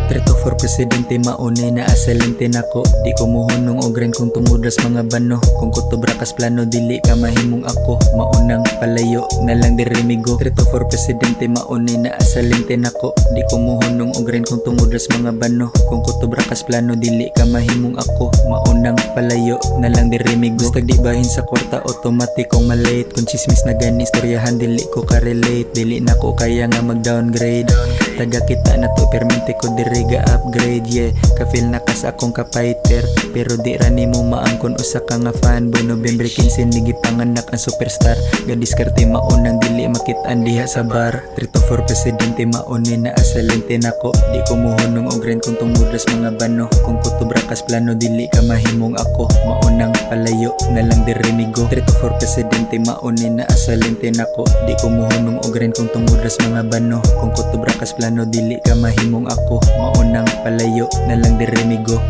Tretu for Presidente, maunay na asa lente nako. Di ko mohunong og ren kung tumudras mga bano. Kung kutob rakas plano, dili ka mahimong ako. Maunang palayo, nalang diri mego. Tretu for Presidente, maunay na asa lente nako. Di ko mohunong og ren kung tumudras mga bano. Kung kutob rakas plano, dili ka mahimong ako. Maunang palayo, nalang diri mego. Bastag di bahin sa kwarta, automatic kong malate. Kung tsismis na gani, storyahan, dili ko ka-relate. Dili na ko kaya nga mag-downgrade. Taga kita nato, perminti ko diri ga upgrade. Yeah, ka-feel nakas akong ka-payter. Pero di rani mo maangkon usa ka nga fanboy. November 15 nigipanganak ang superstar. Gadiskarte maunang dili makit'an diha sa bar. Tretu for Presidente, mauni na asa lente nako. Di ko mohunong og ren kung tumudras mga bano. Kung kutob rakas plano, dili ka mahimong ako. Maunang palayo, nalang diri mego. Tretu for Presidente, mauni na asa lente nako. Di ko mohunong og ren kung tumudras mga bano. Kung kutob rakas plano, dili ka mahimong ako. Maunang palayo, nalang diri mego.